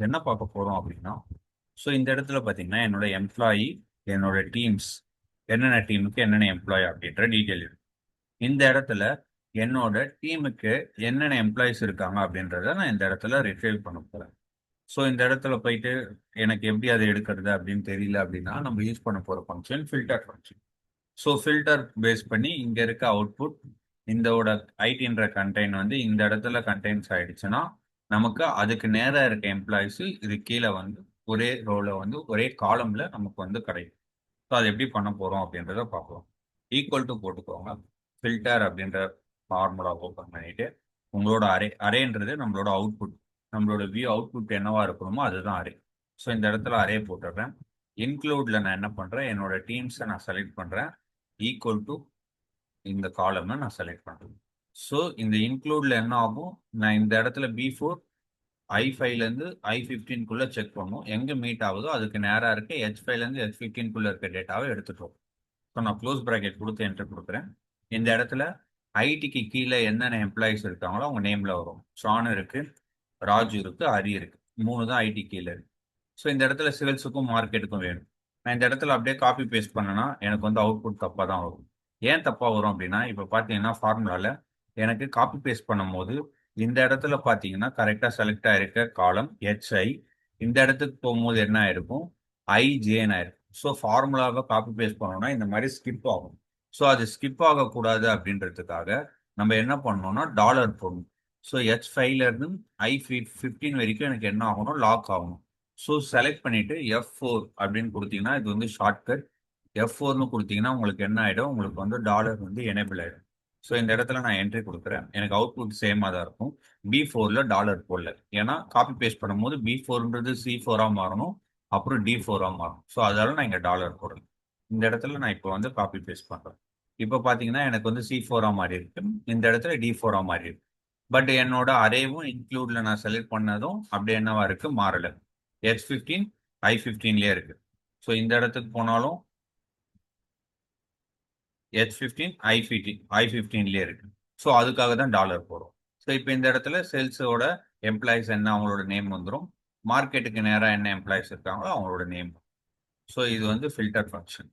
என்ன பார்க்க போறோம் அப்படின்னா, ஸோ இந்த இடத்துல பார்த்தீங்கன்னா, என்னோட எம்ப்ளாயி, என்னோட டீம்ஸ், என்னென்ன டீமுக்கு என்னென்ன எம்ப்ளாயி அப்படின்ற டீட்டெயில் இருக்கு. இந்த இடத்துல என்னோட டீமுக்கு என்னென்ன எம்ப்ளாயீஸ் இருக்காங்க அப்படின்றத நான் இந்த இடத்துல ரிட்ரைவ் பண்ண போறேன். ஸோ இந்த இடத்துல போயிட்டு எனக்கு எப்படி அதை எடுக்கிறது அப்படின்னு தெரியல அப்படின்னா, நம்ம யூஸ் பண்ண போற function filter function. So filter base பண்ணி இங்க இருக்க அவுட்புட் இந்தோட ஐடின்ற கண்டெய்ன் வந்து இந்த இடத்துல கண்டெய்ன்ஸ் ஆயிடுச்சுன்னா நமக்கு அதுக்கு நேரா இருக்க எம்ப்ளாயிஸ் இது கீழே வந்து ஒரே ரோல வந்து ஒரே காலம்ல நமக்கு வந்து கிடைக்கும். ஸோ அது எப்படி பண்ண போறோம் அப்படின்றத பார்க்கலாம். ஈக்குவல் டு போட்டுக்கோங்க. ஃபில்டர் அப்படின்ற ஃபார்முலா ஓப்பன் பண்ணிட்டு உங்களோட அரேன்றது நம்மளோட அவுட்புட். நம்மளோட வியூ அவுட்புட் என்னவா இருக்கணுமோ அதுதான் அரே. ஸோ இந்த இடத்துல அரே போட்டுடுறேன். இன்க்ளூட்ல நான் என்ன பண்றேன், என்னோட டீம்ஸை நான் செலக்ட் பண்றேன். ஈக்குவல் டு இந்த காலம்ல நான் செலக்ட் பண்றேன். ஸோ இந்த இன்க்ளூட்ல என்ன ஆகும், நான் இந்த இடத்துல பி4 I5லேருந்து I15க்குள்ள செக் பண்ணும். எங்க மீட் ஆகுதோ அதுக்கு நேரா இருக்க H5லேருந்து H15க்குள்ள இருக்க டேட்டாவை எடுத்துட்டோம். ஸோ நான் க்ளோஸ் ப்ராக்கெட் கொடுத்து என்டர் கொடுக்குறேன். இந்த இடத்துல ஐடிக்கு கீழே என்னென்ன எம்ப்ளாயிஸ் இருக்காங்களோ அவங்க நேம்ல வரும். ஷான் இருக்கு, ராஜு இருக்கு, ஹரி இருக்கு. 3 தான் ஐடி கீழே இருக்கு. ஸோ இந்த இடத்துல சேல்ஸுக்கும் மார்க்கெட்டுக்கும் வேணும். நான் இந்த இடத்துல அப்படியே காப்பி பேஸ்ட் பண்ணேன்னா எனக்கு வந்து அவுட்புட் தப்பாக தான் வரும். ஏன் தப்பாக வரும் அப்படின்னா, இப்போ பார்த்தீங்கன்னா ஃபார்முலால எனக்கு காப்பி பேஸ்ட் பண்ணும்போது இந்த இடத்துல பார்த்தீங்கன்னா கரெக்டாக செலக்ட் ஆயிருக்க காலம் HI. இந்த இடத்துக்கு போகும்போது என்ன ஆயிருக்கும், IJன்னு ஆயிருக்கும். ஸோ ஃபார்முலாவை காப்பி பேஸ்ட் பண்ணோம்னா இந்த மாதிரி ஸ்கிப் ஆகும். ஸோ அது ஸ்கிப் ஆகக்கூடாது அப்படின்றதுக்காக நம்ம என்ன பண்ணோம்னா டாலர் போடணும். ஸோ H5ல இருந்து I15 வரைக்கும் எனக்கு என்ன ஆகணும், லாக் ஆகணும். ஸோ செலக்ட் பண்ணிட்டு F4 அப்படின்னு கொடுத்தீங்கன்னா இது வந்து ஷார்ட்கட். F4ன்னு கொடுத்தீங்கன்னா உங்களுக்கு என்ன ஆயிடும், உங்களுக்கு வந்து டாலர் வந்து எனேபிள் ஆயிடும். ஸோ இந்த இடத்துல நான் என்ட்ரி கொடுக்குறேன். எனக்கு அவுட்புட் சேமாக தான் இருக்கும். B4ல டாலர் போடல, ஏன்னா காப்பி பேஸ்ட் பண்ணும்போது B4ன்றது C4ஆ மாறணும், அப்புறம் D4ஆ மாறும். ஸோ அதனால நான் இங்கே டாலர் போடுறேன். இந்த இடத்துல நான் இப்போ வந்து காப்பி பேஸ்ட் பண்றேன். இப்போ பார்த்தீங்கன்னா எனக்கு வந்து C4ஆ மாறி இருக்கு, இந்த இடத்துல D4ஆ மாறி இருக்கு. பட் என்னோட அரேவும் இன்க்ளூட்ல நான் செலக்ட் பண்ணதும் அப்படியே என்னவா இருக்கு, மாறல. H15 I15லயே இருக்கு. ஸோ இந்த இடத்துக்கு போனாலும் H15 I15லயே இருக்கு. ஸோ அதுக்காக தான் டாலர் போடும். ஸோ இப்போ இந்த இடத்துல சேல்ஸோட எம்ப்ளாயிஸ் என்ன அவங்களோட நேம் வந்துடும். மார்க்கெட்டுக்கு நேராக என்ன எம்ப்ளாயிஸ் இருக்காங்களோ அவங்களோட நேம். ஸோ இது வந்து ஃபில்டர் ஃபங்க்ஷன்.